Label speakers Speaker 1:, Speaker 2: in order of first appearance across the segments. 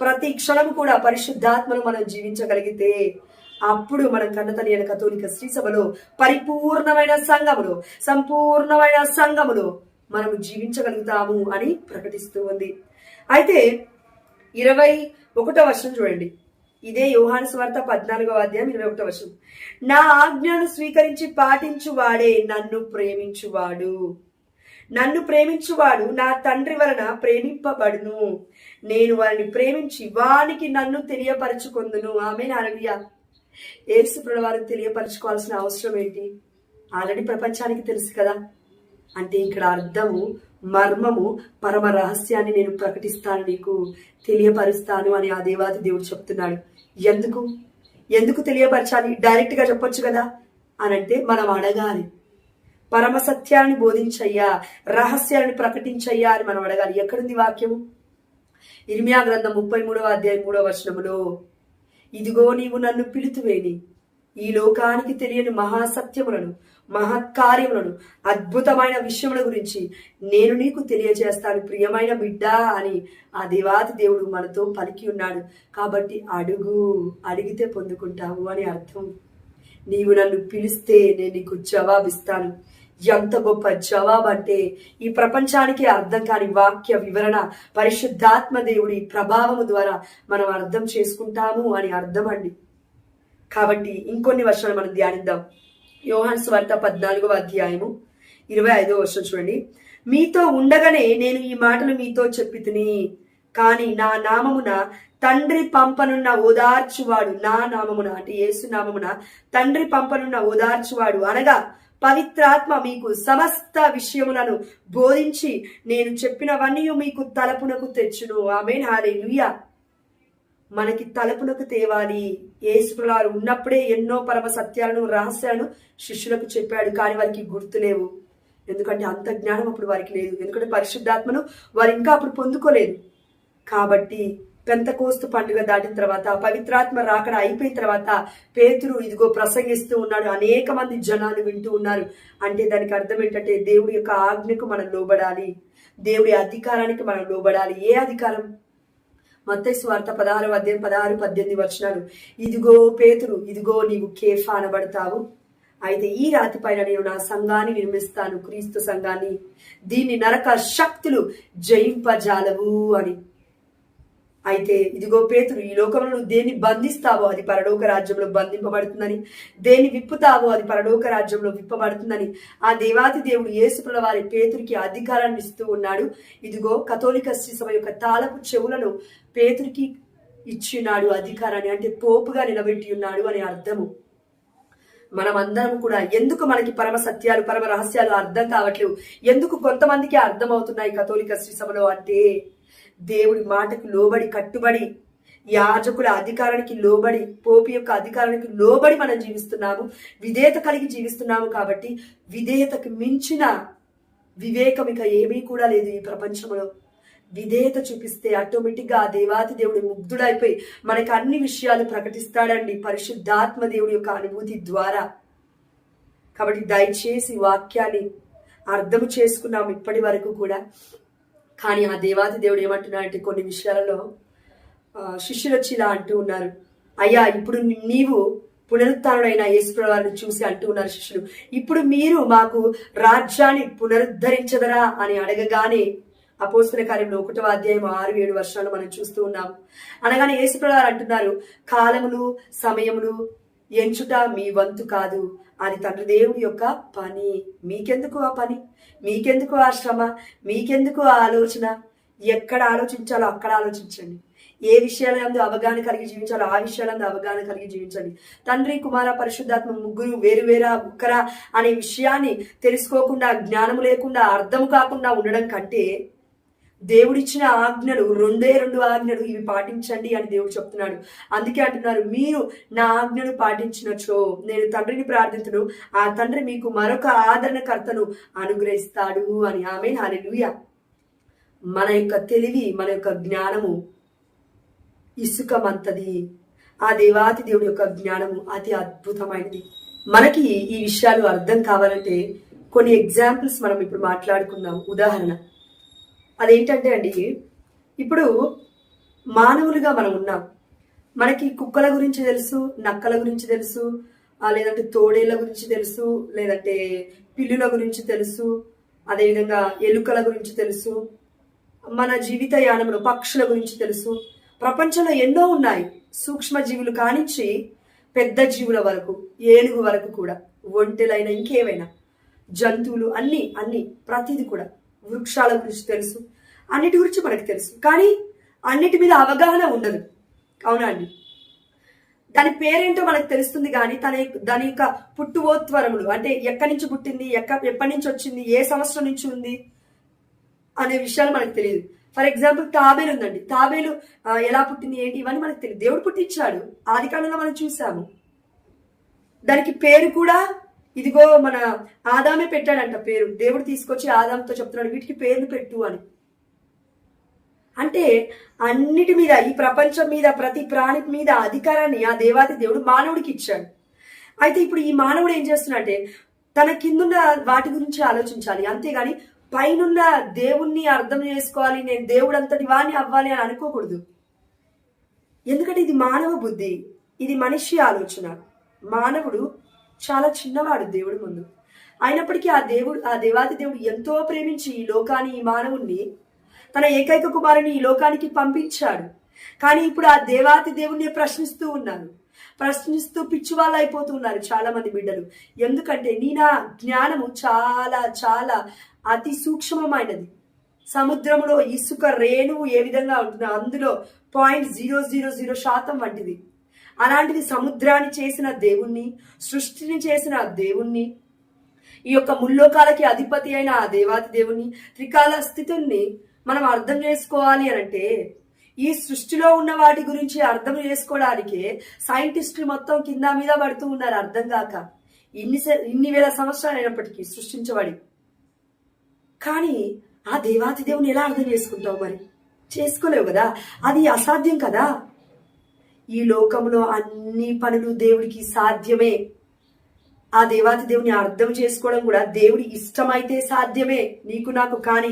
Speaker 1: ప్రతి క్షణం కూడా పరిశుద్ధాత్మను మనం జీవించగలిగితే అప్పుడు మనం కన్నతని అయిన కథోలిక శ్రీ సభలో పరిపూర్ణమైన సంఘములో, సంపూర్ణమైన సంఘములో మనము జీవించగలుగుతాము అని ప్రకటిస్తూ ఉంది. అయితే 21వ వచనం చూడండి. ఇదే యోహాను సువార్త 14వ అధ్యాయం 21వ వచనం. నా ఆజ్ఞను స్వీకరించి పాటించువాడే నన్ను ప్రేమించువాడు. నన్ను ప్రేమించువాడు నా తండ్రి వలన ప్రేమింపబడును. నేను వారిని ప్రేమించి వానికి నన్ను తెలియపరచుకొందును. ఆమేన్. హల్లెలూయా. యేసు ప్రభువు వారిని తెలియపరచుకోవాల్సిన అవసరం ఏంటి? ఆల్రెడీ ప్రపంచానికి తెలుసు కదా. అంటే ఇక్కడ అర్థము, మర్మము, పరమ రహస్యాన్ని నేను ప్రకటిస్తాను, నీకు తెలియపరుస్తాను అని ఆ దేవాది దేవుడు చెప్తున్నాడు. ఎందుకు తెలియపరచాలి? డైరెక్ట్ గా చెప్పొచ్చు కదా అని అంటే మనం అడగాలి. పరమ సత్యాన్ని బోధించయ్యా, రహస్యాన్ని ప్రకటించయ్యా అని మనం అడగాలి. ఎక్కడుంది వాక్యము? ఇర్మియా గ్రంథం 33వ అధ్యాయం 3వ వచనములో, ఇదిగో నీవు నన్ను పిలుతువేని, ఈ లోకానికి తెలియని మహాసత్యములను, మహత్కార్యములను, అద్భుతమైన విషయముల గురించి నేను నీకు తెలియజేస్తాను ప్రియమైన బిడ్డ అని ఆ దేవాది దేవుడు మనతో పలికి ఉన్నాడు. కాబట్టి అడిగితే పొందుకుంటావు అని అర్థం. నీవు నన్ను పిలిస్తే నేను నీకు జవాబిస్తాను. ఎంత గొప్ప జవాబు అంటే ఈ ప్రపంచానికి అర్థం కాని వాక్య వివరణ పరిశుద్ధాత్మ దేవుడి ప్రభావము ద్వారా మనం అర్థం చేసుకుంటాము అని అర్థం అండి. కాబట్టి ఇంకొన్ని వర్షాలు మనం ధ్యానిద్దాం. యోహాను సువార్త 14వ అధ్యాయము 25వ వచనం చూడండి. మీతో ఉండగానే నేను ఈ మాటలు మీతో చెప్పితిని, కానీ నా నామమున తండ్రి పంపనున్న ఓదార్చువాడు, నా నామమున అంటే యేసు నామమున తండ్రి పంపనున్న ఓదార్చువాడు అనగా పవిత్రాత్మ మీకు సమస్త విషయములను బోధించి నేను చెప్పినవన్నీ మీకు తలపునకు తెచ్చును. ఆమేన్. హల్లెలూయా. మనకి తలపునకు తేవాలి. యేసు ప్రభువు ఉన్నప్పుడే ఎన్నో పరమ సత్యాలను, రహస్యాలను శిష్యులకు చెప్పాడు, కానీ వారికి గుర్తులేవు. ఎందుకంటే అంత జ్ఞానం అప్పుడు వారికి లేదు. ఎందుకంటే పరిశుద్ధాత్మను వారు ఇంకా అప్పుడు పొందుకోలేదు. కాబట్టి పెంతెకోస్తు పండుగ దాటిన తర్వాత, పవిత్రాత్మ రాకడ అయిపోయిన తర్వాత పేతురు ఇదిగో ప్రసంగిస్తూ ఉన్నాడు. అనేక మంది జనాలు వింటూ ఉన్నారు. అంటే దానికి అర్థం ఏంటంటే దేవుడి యొక్క ఆజ్ఞకు మనం లోబడాలి, దేవుడి అధికారానికి మనం లోబడాలి. ఏ అధికారం? మత్తయి సువార్త 16వ అధ్యాయం 16-18 వచనాలు. ఇదిగో పేతురు, ఇదిగో నీవు కేఫా అనబడతావు. అయితే ఈ రాతి పైన నేను నా సంఘాన్ని నిర్మిస్తాను, క్రీస్తు సంఘాన్ని. దీన్ని నరక శక్తులు జయింపజాలవు అని. అయితే ఇదిగో పేతురు, ఈ లోకంలో నువ్వు దేన్ని బంధిస్తావో అది పరలోక రాజ్యంలో బంధింపబడుతుందని, దేన్ని విప్పుతావో అది పరలోక రాజ్యంలో విప్పబడుతుందని ఆ దేవాతి దేవుడు యేసు ప్రభువు వారి పేతురికి అధికారాన్ని ఇస్తూ ఉన్నాడు. ఇదిగో కథోలిక శ్రీ సభ యొక్క తాళపు చెవులను పేతురికి ఇచ్చినాడు అధికారాన్ని. అంటే పోపుగా నిలబెట్టి ఉన్నాడు అని అర్థము. మనమందరం కూడా ఎందుకు మనకి పరమ సత్యాలు, పరమ రహస్యాలు అర్థం కావట్లేవు, ఎందుకు కొంతమందికి అర్థం అవుతున్నాయి కథోలిక శ్రీ సభలో అంటే దేవుడి మాటకు లోబడి, కట్టుబడి, యాజకుల అధికారానికి లోబడి, పోపు యొక్క అధికారానికి లోబడి మనం జీవిస్తున్నాము, విధేయత కలిగి జీవిస్తున్నాము. కాబట్టి విధేయతకు మించిన వివేకం ఇక ఏమీ కూడా లేదు ఈ ప్రపంచంలో. విధేయత చూపిస్తే ఆటోమేటిక్ గా ఆ దేవాతి దేవుడు ముగ్ధుడైపోయి మనకి అన్ని విషయాలు ప్రకటిస్తాడండి, పరిశుద్ధాత్మ దేవుడి యొక్క అనుభూతి ద్వారా. కాబట్టి దయచేసి వాక్యాన్ని అర్థం చేసుకున్నాం ఇప్పటి వరకు కూడా. కానీ ఆ దేవాది దేవుడు ఏమంటున్నాడంటే కొన్ని విషయాలలో శిష్యులు వచ్చి ఇలా అంటూ ఉన్నారు, అయ్యా ఇప్పుడు నీవు పునరుత్థానుడైన యేసు ప్రభువుని చూసి అంటూ ఉన్నారు శిష్యులు, ఇప్పుడు మీరు మాకు రాజ్యాన్ని పునరుద్ధరించదరా అని అడగగానే అపోస్తల కార్యంలో 1వ అధ్యాయం 6-7 వర్షాలు మనం చూస్తూ ఉన్నాము. అనగానే యేసు ప్రభువు అంటున్నారు, కాలములు సమయములు ఎంచుట మీ వంతు కాదు, అది తండ్రి దేవుడి యొక్క పని. మీకెందుకు ఆ పని? మీకెందుకు ఆ శ్రమ? మీకెందుకు ఆ ఆలోచన? ఎక్కడ ఆలోచించాలో అక్కడ ఆలోచించండి. ఏ విషయాలందు అవగాహన కలిగి జీవించాలో ఆ విషయాలందు అవగాహన కలిగి జీవించండి. తండ్రి, కుమార, పరిశుద్ధాత్మ ముగ్గురు వేరువేరా ఒక్కరా అనే విషయాన్ని తెలుసుకోకుండా, జ్ఞానము లేకుండా, అర్థం కాకుండా ఉండడం కంటే దేవుడిచ్చిన ఆజ్ఞలు 2 ఆజ్ఞలు, ఇవి పాటించండి అని దేవుడు చెప్తున్నాడు. అందుకే అంటున్నారు, మీరు నా ఆజ్ఞలు పాటించినచో నేను తండ్రిని ప్రార్థించును, ఆ తండ్రి మీకు మరొక ఆదరణకర్తను అనుగ్రహిస్తాడు అని. ఆమేన్. హల్లెలూయా. మన యొక్క తెలివి, మన యొక్క జ్ఞానము ఇసుకమంతది. ఆ దేవాతి దేవుడి యొక్క జ్ఞానము అతి అద్భుతమైనది. మనకి ఈ విషయాలు అర్థం కావాలంటే కొన్ని ఎగ్జాంపుల్స్ మనం ఇప్పుడు మాట్లాడుకుందాం. ఉదాహరణ అదేంటంటే అండి, ఇప్పుడు మానవులుగా మనం ఉన్నాం. మనకి కుక్కల గురించి తెలుసు, నక్కల గురించి తెలుసు, లేదంటే తోడేళ్ల గురించి తెలుసు, లేదంటే పిల్లుల గురించి తెలుసు, అదేవిధంగా ఎలుకల గురించి తెలుసు, మన జీవిత యానంలో పక్షుల గురించి తెలుసు. ప్రపంచంలో ఎన్నో ఉన్నాయి, సూక్ష్మ జీవులు కానించి పెద్ద జీవుల వరకు, ఏనుగు వరకు కూడా, ఒంటెలైనా ఇంకేమైనా జంతువులు అన్ని అన్ని ప్రతిది కూడా, వృక్షాల గురించి తెలుసు, అన్నిటి గురించి మనకు తెలుసు. కానీ అన్నిటి మీద అవగాహన ఉండదు. అవునా అండి? దాని పేరేంటో మనకు తెలుస్తుంది కానీ దాని యొక్క పుట్టువోత్వరములు, అంటే ఎక్కడి నుంచి పుట్టింది, ఎప్పటి నుంచి వచ్చింది, ఏ సంవత్సరం నుంచి ఉంది అనే విషయాలు మనకు తెలియదు. ఫర్ ఎగ్జాంపుల్ తాబేలు ఉందండి. తాబేలు ఎలా పుట్టింది ఏంటి ఇవన్నీ మనకు తెలియదు. దేవుడు పుట్టించాడు, ఆది కాలంలో మనం చూసాము. దానికి పేరు కూడా ఇదిగో మన ఆదామే పెట్టాడంట పేరు. దేవుడు తీసుకొచ్చి ఆదాంతో చెప్తున్నాడు వీటికి పేర్లు పెట్టు అని. అంటే అన్నిటి మీద, ఈ ప్రపంచం మీద, ప్రతి ప్రాణి మీద అధికారాన్ని ఆ దేవాది దేవుడు మానవుడికి ఇచ్చాడు. అయితే ఇప్పుడు ఈ మానవుడు ఏం చేస్తున్నాడంటే తన కిందున్న వాటి గురించి ఆలోచించాలి, అంతేగాని పైనున్న దేవుణ్ణి అర్థం చేసుకోవాలి, నేను దేవుడు అంతటి వాణ్ణి అవ్వాలి అని అనుకోకూడదు. ఎందుకంటే ఇది మానవ బుద్ధి, ఇది మనిషి ఆలోచన. మానవుడు చాలా చిన్నవాడు దేవుడి ముందు. అయినప్పటికీ ఆ దేవాది దేవుడు ఎంతో ప్రేమించి ఈ లోకాన్ని, ఈ మానవుణ్ణి, తన ఏకైక కుమారుని ఈ లోకానికి పంపించాడు. కానీ ఇప్పుడు ఆ దేవాది దేవుణ్ణి ప్రశ్నిస్తూ ఉన్నారు, ప్రశ్నిస్తూ పిచ్చివాళ్ళు అయిపోతూ ఉన్నారు చాలా మంది బిడ్డలు. ఎందుకంటే నా జ్ఞానము చాలా చాలా అతి సూక్ష్మమైనది. సముద్రంలో ఇసుక రేణువు ఏ విధంగా ఉంటుందో అందులో 0.000% వంటిది. అలాంటిది సముద్రాన్ని చేసిన దేవుణ్ణి, సృష్టిని చేసిన దేవుణ్ణి, ఈ యొక్క ముల్లోకాలకి అధిపతి అయిన ఆ దేవాతి దేవుణ్ణి, త్రికాల స్థితుల్ని మనం అర్థం చేసుకోవాలి అనంటే ఈ సృష్టిలో ఉన్న వాటి గురించి అర్థం చేసుకోవడానికే సైంటిస్టులు మొత్తం కింద మీద పడుతూ ఉన్నారు అర్థం కాక. ఇన్ని వేల సంవత్సరాలు అయినప్పటికీ సృష్టించబడి. కానీ ఆ దేవాతి దేవుని ఎలా అర్థం చేసుకుంటావు? మరి చేసుకోలేవు కదా, అది అసాధ్యం కదా. ఈ లోకంలో అన్ని పనులు దేవుడికి సాధ్యమే. ఆ దేవాతి దేవుని అర్థం చేసుకోవడం కూడా దేవుడి ఇష్టమైతే సాధ్యమే నీకు నాకు. కానీ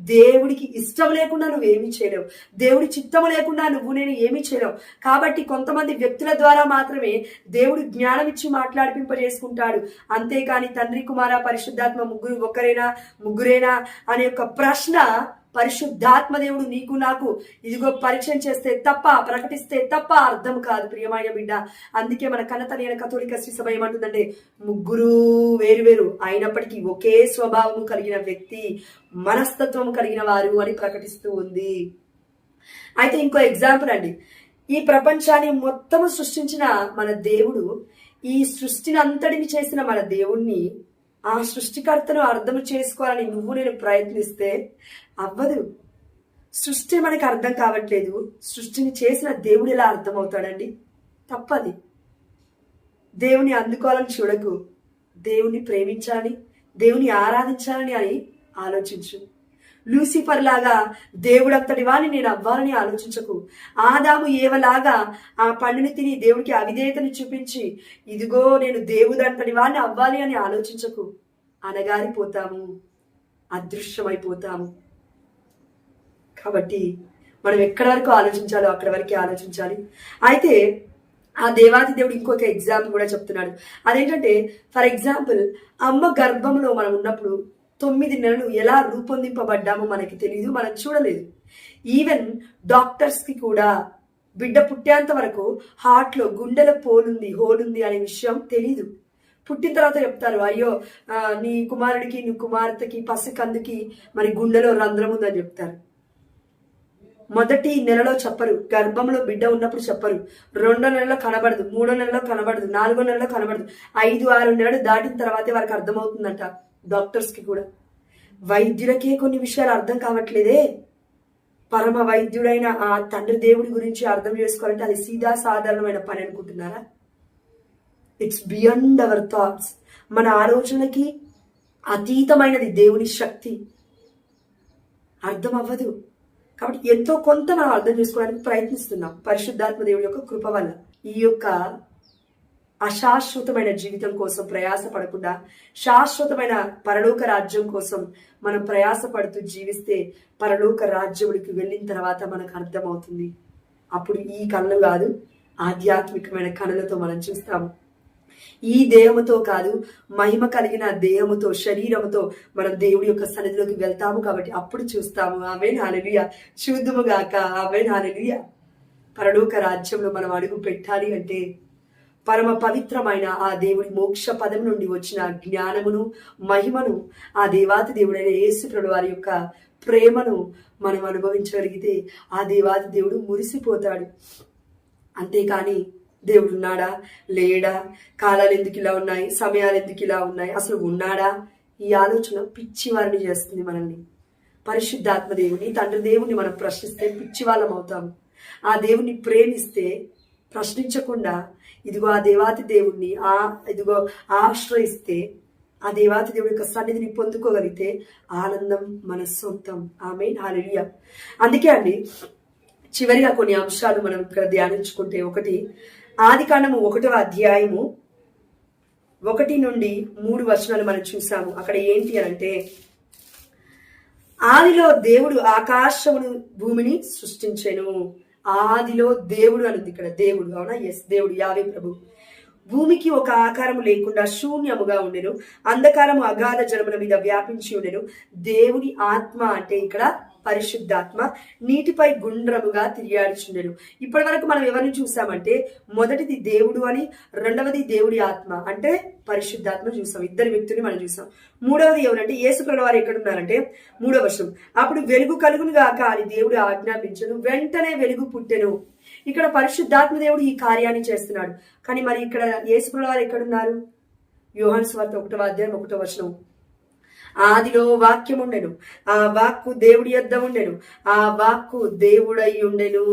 Speaker 1: దేవుడికి ఇష్టం లేకుండా నువ్వేమీ చేయలేవు, దేవుడి చిత్తము లేకుండా నేను ఏమీ చేయలేవు. కాబట్టి కొంతమంది వ్యక్తుల ద్వారా మాత్రమే దేవుడు జ్ఞానం ఇచ్చి మాట్లాడిపింపజేసుకుంటాడు. అంతేకాని తండ్రి కుమార పరిశుద్ధాత్మ ముగ్గురు ఒక్కరేనా ముగ్గురేనా అనే ఒక ప్రశ్న పరిశుద్ధాత్మ దేవుడు నీకు నాకు ఇదిగో పరిచయం చేస్తే తప్ప, ప్రకటిస్తే తప్ప అర్థం కాదు ప్రియమైన బిడ్డ. అందుకే మన కన్నతనైన కథోలిక శ్రీ సభ ఏమంటుందంటే ముగ్గురు వేరు అయినప్పటికీ ఒకే స్వభావం కలిగిన వ్యక్తి, మనస్తత్వం కలిగిన వారు అని ప్రకటిస్తూ ఉంది. అయితే ఇంకో ఎగ్జాంపుల్ అండి, ఈ ప్రపంచాన్ని మొత్తము సృష్టించిన మన దేవుడు, ఈ సృష్టిని అంతటిని చేసిన మన దేవుణ్ణి, ఆ సృష్టికర్తను అర్థం చేసుకోవాలని నేను ప్రయత్నిస్తే అవ్వదు. సృష్టి మనకి అర్థం కావట్లేదు, సృష్టిని చేసిన దేవుడు ఎలా అర్థమవుతాడండి? తప్పది. దేవుని అందుకోవాలని చూడకు, దేవుని ప్రేమించాలని, దేవుని ఆరాధించాలని అని ఆలోచించు. లూసిఫర్ లాగా దేవుడంతటి వాడిని నేను అవ్వాలని ఆలోచించకు. ఆదాము ఏవలాగా ఆ పండుని తిని దేవుడికి అవిధేయతని చూపించి ఇదిగో నేను దేవుడంతటి వాడిని అవ్వాలి అని ఆలోచించకు. అనగారిపోతాము, అదృశ్యమైపోతాము. కాబట్టి మనం ఎక్కడి వరకు ఆలోచించాలో అక్కడి వరకే ఆలోచించాలి. అయితే ఆ దేవాది దేవుడు ఇంకొక ఎగ్జాంపుల్ కూడా చెప్తున్నాడు. అదేంటంటే ఫర్ ఎగ్జాంపుల్ అమ్మ గర్భంలో మనం ఉన్నప్పుడు 9 నెలలు ఎలా రూపొందింపబడ్డామో మనకి తెలియదు, మనం చూడలేదు. ఈవెన్ డాక్టర్స్ కి కూడా బిడ్డ పుట్టేంత వరకు హార్ట్లో గుండెలో హోలుంది అనే విషయం తెలీదు. పుట్టిన తర్వాత చెప్తారు, అయ్యో నీ కుమారుడికి నీ కుమార్తెకి పసికందుకి మరి గుండెలో రంధ్రం ఉందని చెప్తారు. మొదటి నెలలో చెప్పరు, గర్భంలో బిడ్డ ఉన్నప్పుడు చెప్పరు, 2వ నెలలో కనబడదు, 3వ నెలలో కనబడదు, 4వ నెలలో కనబడదు, 5-6 నెలలు దాటిన తర్వాతే వారికి అర్థమవుతుందంట. డాక్టర్స్ కి కూడా, వైద్యులకే కొన్ని విషయాలు అర్థం కావట్లేదే. పరమ వైద్యుడైన ఆ తండ్రి దేవుడి గురించి అర్థం చేసుకోవాలంటే అది సీదా సాధారణమైన పని అనుకుంటున్నారా? It's beyond our thoughts. మన ఆలోచనకి అతీతమైనది దేవుని శక్తి. అర్థం అవ్వదు. కాబట్టి ఎంతో కొంత మనం అర్థం చేసుకోవడానికి ప్రయత్నిస్తున్నాం పరిశుద్ధాత్మ దేవుడి యొక్క కృప వల్ల. ఈ యొక్క అశాశ్వతమైన జీవితం కోసం ప్రయాస పడకుండా శాశ్వతమైన పరలోక రాజ్యం కోసం మనం ప్రయాస పడుతూ జీవిస్తే పరలోక రాజ్యముడికి వెళ్ళిన తర్వాత మనకు అర్థమవుతుంది అప్పుడు ఈ కళ్ళు కాదు, ఆధ్యాత్మికమైన కనులతో మనం చూస్తాము. ఈ దేహముతో కాదు, మహిమ కలిగిన దేహముతో, శరీరముతో మనం దేవుడి యొక్క సన్నిధిలోకి వెళ్తాము. కాబట్టి అప్పుడు చూస్తాము. ఆమేన్, హల్లెలూయా. చూద్దుము గాక. ఆమేన్, హల్లెలూయా. పరలోక రాజ్యంలో మనం అడుగు పెట్టాలి అంటే పరమ పవిత్రమైన ఆ దేవుడి మోక్ష పదం నుండి వచ్చిన జ్ఞానమును, మహిమను, ఆ దేవాతి దేవుడైన యేసుప్రభువు వారి యొక్క ప్రేమను మనం అనుభవించగలిగితే ఆ దేవాతి దేవుడు మురిసిపోతాడు. అంతేకాని దేవుడు ఉన్నాడా, లేడా, కాలాలు ఎందుకు ఇలా ఉన్నాయి, సమయాలు ఎందుకు ఇలా ఉన్నాయి, అసలు ఉన్నాడా, ఈ ఆలోచన పిచ్చి వారిని చేస్తుంది మనల్ని. పరిశుద్ధాత్మ దేవుని, తండ్రి దేవుని మనం ప్రశ్నిస్తే పిచ్చి వాళ్ళం అవుతాము. ఆ దేవుణ్ణి ప్రేమిస్తే ప్రశ్నించకుండా ఇదిగో ఆ దేవాతి దేవుణ్ణి ఇదిగో ఆశ్రయిస్తే ఆ దేవాతి దేవుడి యొక్క సన్నిధిని పొందుకోగలిగితే ఆనందం మన సొంతం. ఆమేన్, హల్లెలూయా. అందుకే అండి చివరిగా కొన్ని అంశాలు మనం ఇక్కడ ధ్యానించుకుంటే, ఒకటి ఆదికాండము 1వ అధ్యాయము 1 నుండి 3 వచనాలు మనం చూసాము. అక్కడ ఏంటి అంటే, ఆదిలో దేవుడు ఆకాశమును భూమిని సృష్టించెను. ఆదిలో దేవుడు అనుంది ఇక్కడ. దేవుడు, అవునా? ఎస్, దేవుడు యావే ప్రభు. భూమికి ఒక ఆకారము లేకుండా శూన్యముగా ఉండెను, అంధకారము అగాధ జలముల మీద వ్యాపించి ఉండెను. దేవుని ఆత్మ అంటే ఇక్కడ పరిశుద్ధాత్మ నీటిపై గుండ్రముగా తిరిగాడుచుండెను. ఇప్పటి వరకు మనం ఎవరిని చూసామంటే, మొదటిది దేవుడు అని, రెండవది దేవుడి ఆత్మ అంటే పరిశుద్ధాత్మ చూసాం. ఇద్దరు వ్యక్తుల్ని మనం చూసాం. మూడవది ఎవరంటే యేసుప్రభువు వారు ఎక్కడున్నారంటే 3వ వచనం, అప్పుడు వెలుగు కలుగును గాక అని దేవుడు ఆజ్ఞాపించెను, వెంటనే వెలుగు పుట్టెను. ఇక్కడ పరిశుద్ధాత్మ దేవుడు ఈ కార్యాన్ని చేస్తున్నాడు. కానీ మరి ఇక్కడ యేసుప్రభువు వారు ఎక్కడున్నారు? యోహాను సువార్త 1వ అధ్యాయం 1వ వచనం, ఆదిలో వాక్యం ఉండెను, ఆ వాక్కు దేవుడి యొద్ద ఉండెను, ఆ వాక్కు దేవుడై ఉండెను.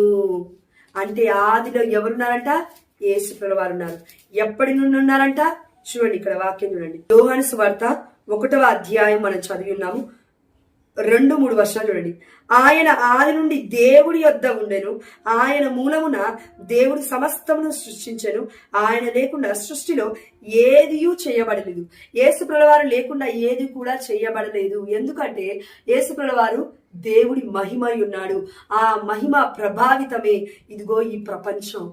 Speaker 1: అంటే ఆదిలో ఎవరున్నారంట? యేసుప్రభువు వారు ఉన్నారు. ఎప్పటి నుండి ఉన్నారంట? చూడండి ఇక్కడ వాక్యం చూడండి. యోహాను సువార్త 1వ అధ్యాయం మనం చదివి ఉన్నాము. 2-3 వర్షాలు చూడండి. ఆయన ఆది నుండి దేవుడి యొద్ద ఉండెను, ఆయన మూలమున దేవుడు సమస్తమును సృష్టించెను, ఆయన లేకుండా సృష్టిలో ఏదియూ చేయబడలేదు. యేసుప్రభువు వారు లేకుండా ఏది కూడా చేయబడలేదు. ఎందుకంటే యేసుప్రభువు వారు దేవుడి మహిమై ఉన్నాడు. ఆ మహిమ ప్రభావితమే ఇదిగో ఈ ప్రపంచం.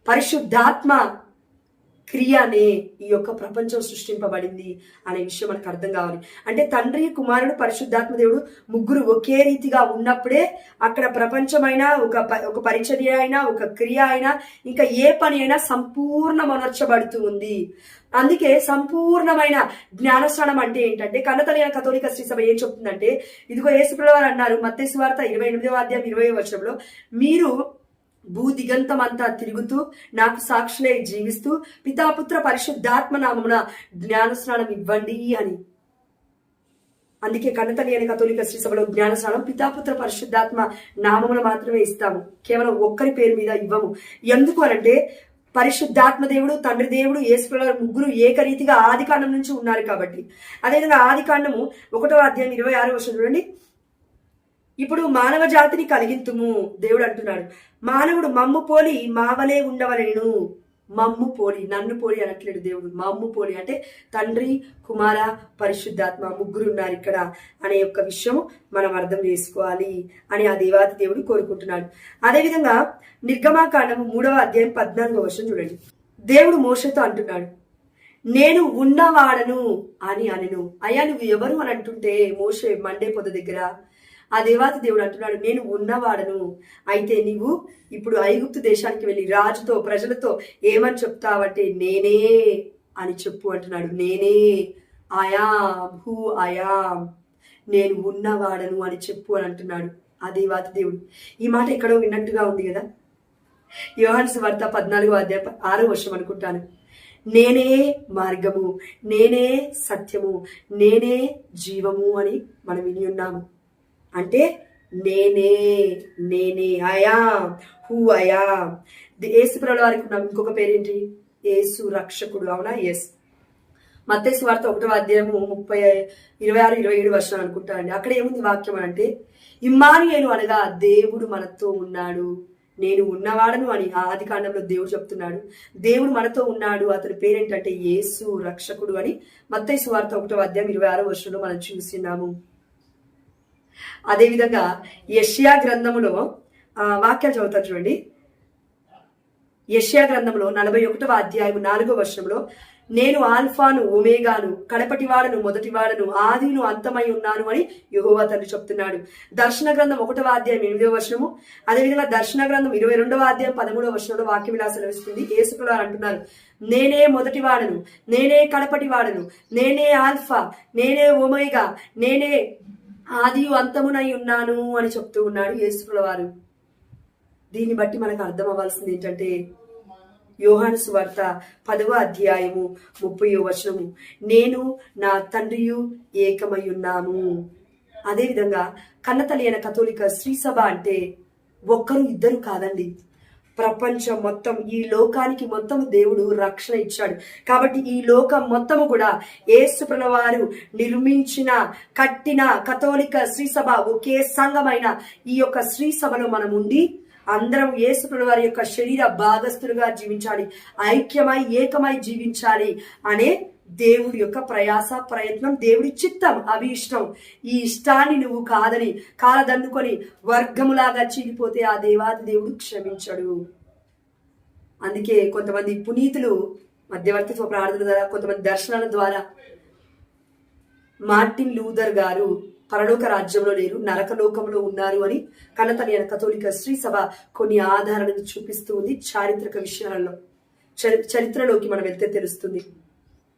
Speaker 1: పరిశుద్ధాత్మ క్రియనే ఈ యొక్క ప్రపంచం సృష్టింపబడింది అనే విషయం మనకు అర్థం కావాలి. అంటే తండ్రి, కుమారుడు, పరిశుద్ధాత్మ దేవుడు ముగ్గురు ఒకే రీతిగా ఉన్నప్పుడే అక్కడ ప్రపంచమైనా, ఒక పరిచర్య అయినా, ఒక క్రియ అయినా, ఇంకా ఏ పని అయినా సంపూర్ణమనర్చబడుతూ ఉంది. అందుకే సంపూర్ణమైన జ్ఞానస్నానం అంటే ఏంటంటే, కన్నతల్లి కథోలిక శ్రీ సభ ఏం చెప్తుందంటే, ఇదిగో యేసుప్రభువు వారు అన్నారు మత్తయి సువార్త 28వ అధ్యాయం 20వ వచనంలో, మీరు భూదిగంతమంతా తిరుగుతూ నాకు సాక్షులై జీవిస్తూ పితాపుత్ర పరిశుద్ధాత్మ నామమున జ్ఞానస్నానం ఇవ్వండి అని. అందుకే కన్నతల్లి అనే కథోలిక శ్రీ సభలో జ్ఞానస్నానం పితాపుత్ర పరిశుద్ధాత్మ నామమున మాత్రమే ఇస్తాము, కేవలం ఒక్కరి పేరు మీద ఇవ్వము. ఎందుకు అనంటే, పరిశుద్ధాత్మ దేవుడు, తండ్రి దేవుడు, యేసుప్రభువు ముగ్గురు ఏకరీతిగా ఆదికాండం నుంచి ఉన్నారు కాబట్టి. అదేవిధంగా ఆదికాండము 1వ అధ్యాయం 26వ వచనం చూడండి. ఇప్పుడు మానవ జాతిని కలిగింతుము, దేవుడు అంటున్నాడు. మానవుడు మమ్ము పోలి మావలే ఉండవలేను. మమ్ము పోలి, నన్ను పోలి అనట్లేడు దేవుడు. మమ్ము పోలి అంటే తండ్రి, కుమార, పరిశుద్ధాత్మ ముగ్గురు ఉన్నారు ఇక్కడ అనే యొక్క విషయం మనం అర్థం చేసుకోవాలి అని ఆ దేవాతి దేవుడు కోరుకుంటున్నాడు. అదేవిధంగా నిర్గమాకాండము 3వ అధ్యాయం 14వ వచనం చూడండి. దేవుడు మోషేతో అంటున్నాడు, నేను ఉన్నవాడను అని అనెను. అయ్యా నువ్వు ఎవరు అని అంటుంటే మోషే మండే పొద దగ్గర ఆ దేవాతి దేవుడు అంటున్నాడు, నేను ఉన్నవాడను. అయితే నీవు ఇప్పుడు ఐగుప్తు దేశానికి వెళ్ళి రాజుతో, ప్రజలతో ఏమని చెప్తావంటే నేనే అని చెప్పు అంటున్నాడు. నేనే, ఐయామ్ హూ ఐయామ్, నేను ఉన్నవాడను అని చెప్పు అని అంటున్నాడు ఆ దేవాతి దేవుడు. ఈ మాట ఎక్కడో విన్నట్టుగా ఉంది కదా. యోహాను సువార్త 14వ అధ్యాయం 6వ వచనం అనుకుంటాను. నేనే మార్గము, నేనే సత్యము, నేనే జీవము అని మనం విని ఉన్నాము. అంటే నేనే, నేనే, ఐయామ్ హూ ఐయామ్. యేసుప్రభువు వారికి ఉన్న ఇంకొక పేరేంటి? యేసు రక్షకుడు, అవునా? ఎస్. మత్తయి సువార్త 1వ అధ్యాయము 26-27 వచనం అనుకుంటానండి. అక్కడ ఏముంది వాక్యం అంటే, ఇమ్మానుయేలు అనగా దేవుడు మనతో ఉన్నాడు, నేను ఉన్నవాడను అని ఆదికాండంలో దేవుడు చెప్తున్నాడు. దేవుడు మనతో ఉన్నాడు, అతని పేరేంటంటే యేసు రక్షకుడు అని మత్తయి సువార్త 1వ అధ్యాయం 26వ వచనంలో మనం చూస్తున్నాము. అదేవిధంగా యెషయా గ్రంథములో వాక్యాలు చదువుతాను చూడండి. యెషయా గ్రంథంలో 41వ అధ్యాయం 4వ వచనంలో, నేను ఆల్ఫాను ఒమేగాను, కడపటివాడను మొదటివాడను, ఆదిను అంతమై ఉన్నాను అని యెహోవా తండ్రి చెప్తున్నాడు. దర్శన గ్రంథం 1వ అధ్యాయం 8వ వచనము, అదేవిధంగా దర్శన గ్రంథం 22వ అధ్యాయం 13వ వచనంలో వాక్యం ఇలా సెలవిస్తుంది. యేసుక్రీస్తు వారు అంటున్నారు, నేనే మొదటివాడను, నేనే కడపటివాడను, నేనే ఆల్ఫా, నేనే ఒమేగా, నేనే ఆదియు అంతమునై ఉన్నాను అని చెప్తూ ఉన్నాడు యేసుక్రీస్తు వారు. దీన్ని బట్టి మనకు అర్థం అవ్వాల్సింది ఏంటంటే, యోహాను సువార్త 10వ అధ్యాయము 30వ వచనము, నేను నా తండ్రియు ఏకమై ఉన్నాము. అదేవిధంగా కన్నతల్లి అయిన కథోలిక శ్రీ సభ అంటే ఒక్కరు ఇద్దరు కాదండి, ప్రపంచం మొత్తం, ఈ లోకానికి మొత్తం దేవుడు రక్షణ ఇచ్చాడు. కాబట్టి ఈ లోకం మొత్తము కూడా యేసు ప్రభువారు నిర్మించిన, కట్టిన కథోలిక శ్రీ సభ, ఒకే సంఘమైన ఈ యొక్క శ్రీ సభలో మనం ఉండి అందరం యేసు ప్రభువారి యొక్క శరీర భాగస్థులుగా జీవించాలి, ఐక్యమై ఏకమై జీవించాలి అనే దేవుడి యొక్క ప్రయాస, ప్రయత్నం, దేవుడి చిత్తం, అభిష్టం. ఈ ఇష్టాన్ని నువ్వు కాదని కాలదన్నుకొని వర్గములాగా చీలిపోతే ఆ దేవాది దేవుడు క్షమించడు. అందుకే కొంతమంది పునీతులు మధ్యవర్తిత్వ ప్రార్థన ద్వారా, కొంతమంది దర్శనాల ద్వారా, మార్టిన్ లూథర్ గారు పరలోక రాజ్యంలో లేరు, నరకలోకంలో ఉన్నారు అని కన్నతల్లి అయిన కథోలిక శ్రీ సభ కొన్ని ఆధారాలను చూపిస్తూ ఉంది. చారిత్రక విషయాలలో చరిత్రలోకి మనం వెళ్తే తెలుస్తుంది.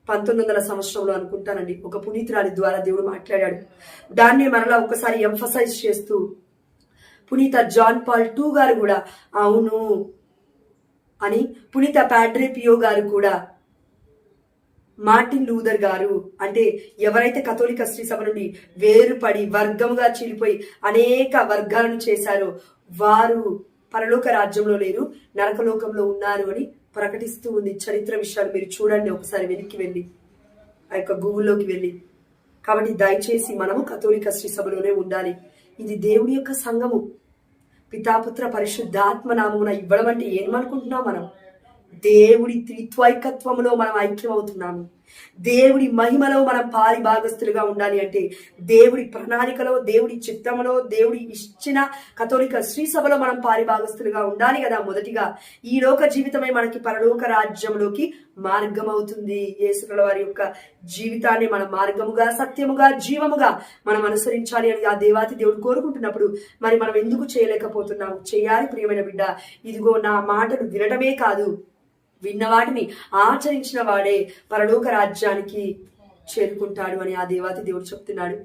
Speaker 1: 1900 సంవత్సరంలో అనుకుంటానండి, ఒక పునీతురాలి ద్వారా దేవుడు మాట్లాడాడు. దాన్ని మరలా ఒకసారి ఎంఫసైజ్ చేస్తూ పునీత జాన్ పాల్ II గారు కూడా అవును అని, పునీత ప్యాడ్రే పియో గారు కూడా, మార్టిన్ లూథర్ గారు అంటే ఎవరైతే కథోలిక శ్రీ సభ నుండి వేరుపడి వర్గముగా చీలిపోయి అనేక వర్గాలను చేశారో వారు పరలోక రాజ్యంలో లేరు, నరకలోకంలో ఉన్నారు అని ప్రకటిస్తూ ఉంది. చరిత్ర విషయాలు మీరు చూడండి ఒకసారి, వెనక్కి వెళ్ళి ఆ యొక్క గూగుల్లోకి వెళ్ళి. కాబట్టి దయచేసి మనము కథోలిక శ్రీ సభలోనే ఉండాలి. ఇది దేవుడి యొక్క సంఘము. పితాపుత్ర పరిశుద్ధాత్మ నామమున ఇవ్వడం అంటే ఏమనుకుంటున్నాం మనం? దేవుడి త్రిత్వైకత్వములో మనం ఐక్యం అవుతున్నాము. దేవుడి మహిమలో మనం పాలి భాగస్తులుగా ఉండాలి అంటే దేవుడి ప్రణాళికలో, దేవుడి చిత్తములో, దేవుడి ఇచ్చిన కథోలిక శ్రీ సభలో మనం పాలి భాగస్తులుగా ఉండాలి కదా. మొదటిగా ఈ లోక జీవితమే మనకి పరలోక రాజ్యంలోకి మార్గం అవుతుంది. యేసుక్రీస్తు వారి యొక్క జీవితాన్ని మనం మార్గముగా, సత్యముగా, జీవముగా మనం అనుసరించాలి అని ఆ దేవాతి దేవుడు కోరుకుంటున్నప్పుడు మరి మనం ఎందుకు చేయలేకపోతున్నాము? చేయాలి ప్రియమైన బిడ్డ. ఇదిగో నా మాటలు వినడమే కాదు, విన్న వాటిని ఆచరించిన వాడే పరలోక రాజ్యానికి చేరుకుంటాడు అని ఆ దేవాతి దేవుడు చెప్తున్నాడు.